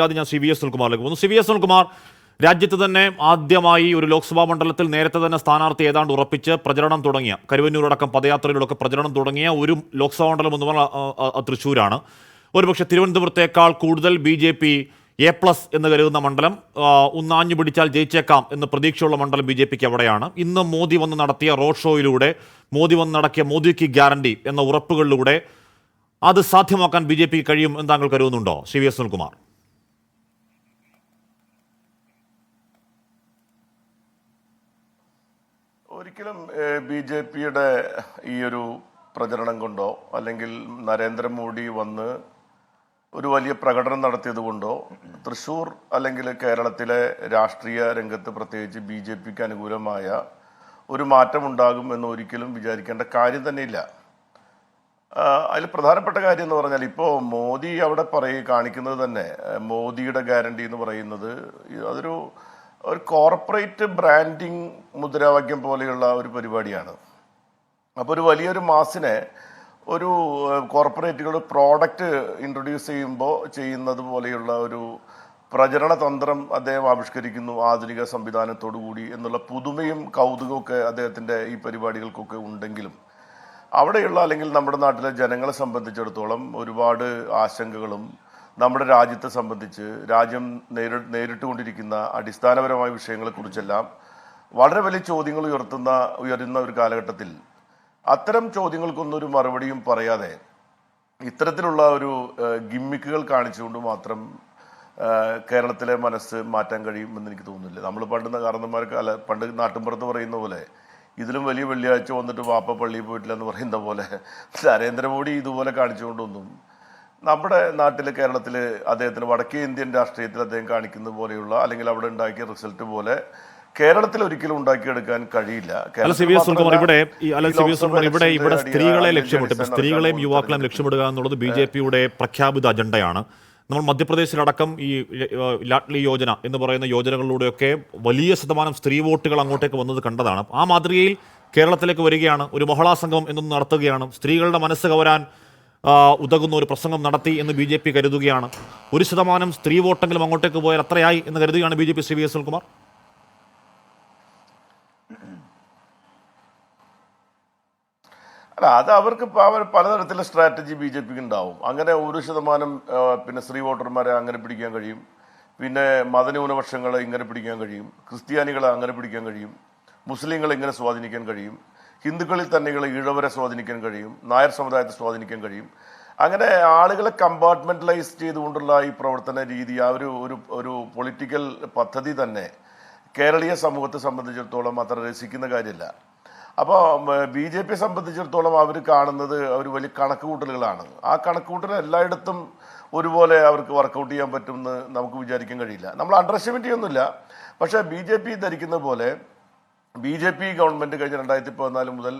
ഞാൻ CVS സുനിൽകുമാറിലേക്ക് പോകുന്നു. CVS Sunilkumar, രാജ്യത്ത് തന്നെ ആദ്യമായി ഒരു ലോക്സഭാ മണ്ഡലത്തിൽ നേരത്തെ തന്നെ സ്ഥാനാർത്ഥി ഏതാണ്ട് ഉറപ്പിച്ച് പ്രചരണം തുടങ്ങിയ, കരുവന്നൂരടക്കം പദയാത്രയിലൂടെ പ്രചരണം തുടങ്ങിയ ഒരു ലോക്സഭാ മണ്ഡലം എന്ന് പറഞ്ഞാൽ തൃശ്ശൂരാണ്. ഒരുപക്ഷെ തിരുവനന്തപുരത്തേക്കാൾ കൂടുതൽ BJP A+ എന്ന് കരുതുന്ന മണ്ഡലം, ഒന്നാഞ്ഞു പിടിച്ചാൽ ജയിച്ചേക്കാം എന്ന് പ്രതീക്ഷയുള്ള മണ്ഡലം BJPക്ക് അവിടെയാണ്. ഇന്ന് മോദി വന്ന് നടത്തിയ റോഡ് ഷോയിലൂടെ, മോദി വന്ന് നടക്കിയ മോദിക്ക് ഗ്യാരണ്ടി എന്ന ഉറപ്പുകളിലൂടെ അത് സാധ്യമാക്കാൻ BJPക്ക് കഴിയും എന്ന് താങ്കൾ കരുതുന്നുണ്ടോ, CVS സുനിൽകുമാർ? ഒരിക്കലും BJPയുടെ ഈ ഒരു പ്രചരണം കൊണ്ടോ അല്ലെങ്കിൽ നരേന്ദ്രമോദി വന്ന് ഒരു വലിയ പ്രകടനം നടത്തിയത് കൊണ്ടോ തൃശ്ശൂർ അല്ലെങ്കിൽ കേരളത്തിലെ രാഷ്ട്രീയ രംഗത്ത് പ്രത്യേകിച്ച് BJPക്ക് അനുകൂലമായ ഒരു മാറ്റം ഉണ്ടാകും എന്ന് ഒരിക്കലും വിചാരിക്കേണ്ട കാര്യം തന്നെയില്ല. അതിൽ പ്രധാനപ്പെട്ട കാര്യം എന്ന് പറഞ്ഞാൽ, ഇപ്പോൾ മോദി അവിടെ കാണിക്കുന്നത് തന്നെ, മോദിയുടെ ഗ്യാരണ്ടി എന്ന് പറയുന്നത് അതൊരു കോർപ്പറേറ്റ് ബ്രാൻഡിങ് മുദ്രാവാക്യം പോലെയുള്ള ഒരു പരിപാടിയാണ്. അപ്പോൾ ഒരു വലിയൊരു മാസിനെ ഒരു കോർപ്പറേറ്റുകൾ പ്രോഡക്റ്റ് ഇൻട്രൊഡ്യൂസ് ചെയ്യുന്നത് പോലെയുള്ള ഒരു പ്രചരണ തന്ത്രം അദ്ദേഹം ആവിഷ്കരിക്കുന്നു, ആധുനിക സംവിധാനത്തോടു കൂടി എന്നുള്ള പുതുമയും കൗതുകമൊക്കെ അദ്ദേഹത്തിൻ്റെ ഈ പരിപാടികൾക്കൊക്കെ ഉണ്ടെങ്കിലും അവിടെയുള്ള അല്ലെങ്കിൽ നമ്മുടെ നാട്ടിലെ ജനങ്ങളെ സംബന്ധിച്ചിടത്തോളം ഒരുപാട് ആശങ്കകളും നമ്മുടെ രാജ്യത്തെ സംബന്ധിച്ച് രാജ്യം നേരിട്ടുകൊണ്ടിരിക്കുന്ന അടിസ്ഥാനപരമായ വിഷയങ്ങളെക്കുറിച്ചെല്ലാം വളരെ വലിയ ചോദ്യങ്ങൾ ഉയരുന്ന ഒരു കാലഘട്ടത്തിൽ അത്തരം ചോദ്യങ്ങൾക്കൊന്നൊരു മറുപടിയും പറയാതെ ഇത്തരത്തിലുള്ള ഒരു ഗിമ്മിക്കുകൾ കാണിച്ചുകൊണ്ട് മാത്രം കേരളത്തിലെ മനസ്സ് മാറ്റാൻ കഴിയുമെന്ന് എനിക്ക് തോന്നുന്നില്ല. നമ്മൾ പണ്ട് നാട്ടിൻപുറത്ത് പറയുന്ന പോലെ, ഇതിലും വലിയ വെള്ളിയാഴ്ച വന്നിട്ട് വാപ്പ പള്ളിയിൽ പോയിട്ടില്ല എന്ന് പറയുന്ന പോലെ നരേന്ദ്രമോദി ഇതുപോലെ കാണിച്ചുകൊണ്ടൊന്നും നമ്മുടെ നാട്ടിൽ, കേരളത്തിൽ അദ്ദേഹത്തിന് വടക്കേ ഇന്ത്യൻ രാഷ്ട്രീയത്തിൽ അദ്ദേഹം കാണിക്കുന്ന പോലെയുള്ള അല്ലെങ്കിൽ അവിടെ ഉണ്ടാക്കിയ റിസൾട്ട് പോലെ കേരളത്തിൽ ഒരിക്കലും ഉണ്ടാക്കിയെടുക്കാൻ കഴിയില്ല. ഇവിടെ സ്ത്രീകളെ ലക്ഷ്യമിട്ട്, സ്ത്രീകളെയും യുവാക്കളെയും ലക്ഷ്യമിടുക എന്നുള്ളത് BJPയുടെ പ്രഖ്യാപിത അജണ്ടയാണ്. നമ്മൾ മധ്യപ്രദേശിലടക്കം ഈ ലാഡ്ലി യോജന എന്ന് പറയുന്ന യോജനകളിലൂടെയൊക്കെ വലിയ ശതമാനം സ്ത്രീ വോട്ടുകൾ അങ്ങോട്ടേക്ക് വന്നത് കണ്ടതാണ്. ആ മാതൃകയിൽ കേരളത്തിലേക്ക് വരികയാണ്, ഒരു മഹിളാ സംഘം എന്നൊന്ന് നടത്തുകയാണ്, സ്ത്രീകളുടെ മനസ്സ് കവരാൻ ഉതകുന്ന ഒരു പ്രസംഗം നടത്തി എന്ന് BJP കരുതുകയാണ്. 1% സ്ത്രീ വോട്ടെങ്കിലും അങ്ങോട്ടേക്ക് പോയാൽ അത്രയായി എന്ന് കരുതുകയാണ് BJP. CVS സുനിൽകുമാർ, അല്ല, അത് അവർക്ക് പലതരത്തിലുള്ള സ്ട്രാറ്റജി BJPക്ക് ഉണ്ടാവും. അങ്ങനെ 1% പിന്നെ സ്ത്രീ വോട്ടർമാരെ അങ്ങനെ പിടിക്കാൻ കഴിയും, പിന്നെ മതന്യൂനപക്ഷങ്ങളെ ഇങ്ങനെ പിടിക്കാൻ കഴിയും, ക്രിസ്ത്യാനികളെ അങ്ങനെ പിടിക്കാൻ കഴിയും, മുസ്ലിങ്ങളെ ഇങ്ങനെ സ്വാധീനിക്കാൻ കഴിയും, ഹിന്ദുക്കളിൽ തന്നെ ഈഴവരെ സ്വാധീനിക്കാൻ കഴിയും, നായർ സമുദായത്തെ സ്വാധീനിക്കാൻ കഴിയും. അങ്ങനെ ആളുകളെ കമ്പാർട്ട്മെന്റലൈസ് ചെയ്തുകൊണ്ടുള്ള ഈ പ്രവർത്തന രീതി, ആ ഒരു പൊളിറ്റിക്കൽ പദ്ധതി തന്നെ കേരളീയ സമൂഹത്തെ സംബന്ധിച്ചിടത്തോളം അത്ര രസിക്കുന്ന കാര്യമല്ല. അപ്പോൾ BJP സംബന്ധിച്ചിടത്തോളം അവർ കാണുന്നത് ഒരു വലിയ കണക്കുകൂട്ടലുകളാണ്. ആ കണക്കുകൂട്ടൽ എല്ലായിടത്തും ഒരുപോലെ അവർക്ക് വർക്കൗട്ട് ചെയ്യാൻ പറ്റുമെന്ന് നമുക്ക് വിചാരിക്കാൻ കഴിയില്ല. നമ്മൾ അണ്ടർ എസ്റ്റിമേറ്റ് ചെയ്യുന്നില്ല. പക്ഷേ BJP ധരിക്കുന്ന പോലെ BJP ഗവൺമെൻറ് കഴിഞ്ഞ 2014 മുതൽ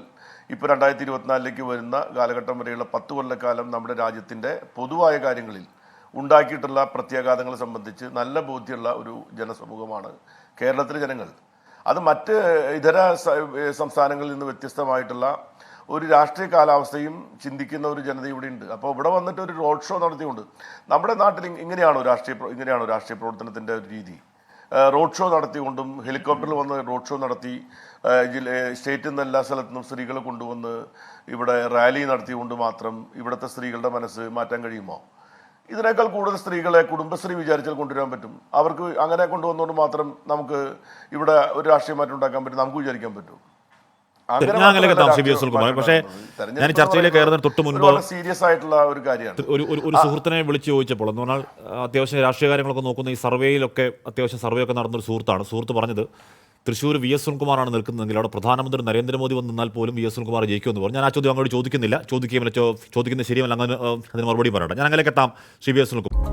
ഇപ്പോൾ 2024 വരുന്ന കാലഘട്ടം വരെയുള്ള 10 കൊല്ലക്കാലം നമ്മുടെ രാജ്യത്തിൻ്റെ പൊതുവായ കാര്യങ്ങളിൽ ഉണ്ടാക്കിയിട്ടുള്ള പ്രത്യാഘാതങ്ങളെ സംബന്ധിച്ച് നല്ല ബോധ്യമുള്ള ഒരു ജനസമൂഹമാണ് കേരളത്തിലെ ജനങ്ങൾ. അത് മറ്റ് ഇതര സംസ്ഥാനങ്ങളിൽ നിന്ന് വ്യത്യസ്തമായിട്ടുള്ള ഒരു രാഷ്ട്രീയ കാലാവസ്ഥയും ചിന്തിക്കുന്ന ഒരു ജനത ഇവിടെ ഉണ്ട്. അപ്പോൾ ഇവിടെ വന്നിട്ട് ഒരു റോഡ് ഷോ നടത്തിയുണ്ട്. നമ്മുടെ നാട്ടിൽ ഇങ്ങനെയാണോ രാഷ്ട്രീയ പ്രവർത്തനത്തിൻ്റെ ഒരു രീതി? റോഡ് ഷോ നടത്തിക്കൊണ്ടും ഹെലികോപ്റ്ററിൽ വന്ന് റോഡ് ഷോ നടത്തി സ്റ്റേറ്റിൽ നിന്ന് എല്ലാ സ്ഥലത്തുനിന്നും സ്ത്രീകളെ കൊണ്ടുവന്ന് ഇവിടെ റാലി നടത്തിക്കൊണ്ട് മാത്രം ഇവിടുത്തെ സ്ത്രീകളുടെ മനസ്സ് മാറ്റാൻ കഴിയുമോ? ഇതിനേക്കാൾ കൂടുതൽ സ്ത്രീകളെ കുടുംബശ്രീ വിചാരിച്ചാൽ കൊണ്ടുവരാൻ പറ്റും. അവർക്ക് അങ്ങനെ കൊണ്ടുവന്നുകൊണ്ട് മാത്രം നമുക്ക് ഇവിടെ ഒരു രാഷ്ട്രീയ മാറ്റം ഉണ്ടാക്കാൻ പറ്റും, നമുക്ക് വിചാരിക്കാൻ പറ്റും. പക്ഷേ ഞാൻ ചർച്ചയിലേക്ക് കയറുന്നതിന് തൊട്ട് മുൻപ് സീരിയസ് ആയിട്ടുള്ള ഒരു കാര്യമാണ്. ഒരു സുഹൃത്തിനെ വിളിച്ചു ചോദിച്ചപ്പോൾ എന്ന് പറഞ്ഞാൽ അത്യാവശ്യം രാഷ്ട്രീയ കാര്യങ്ങളൊക്കെ നോക്കുന്ന ഈ സർവേയിലൊക്കെ അത്യാവശ്യം സർവേ ഒക്കെ നടന്നൊരു സുഹൃത്ത് പറഞ്ഞത് തൃശ്ശൂർ VS സുനിൽകുമാറാണ് നിൽക്കുന്നതെങ്കിൽ അവിടെ പ്രധാനമന്ത്രി നരേന്ദ്രമോദി വന്ന് നിന്നാൽ പോലും VS സുനിൽകുമാർ ജയിക്കുമെന്ന് പറഞ്ഞു. ഞാൻ ആ ചോദ്യം അങ്ങോട്ട് ചോദിക്കുന്നില്ല, ചോദിക്കുന്നത് ശരിയല്ല, അങ്ങനെ അതിന് മറുപടി പറയട്ടെ. ഞാൻ അങ്ങനെയൊക്കെ എത്താം. CVS സുനിൽകുമാർ.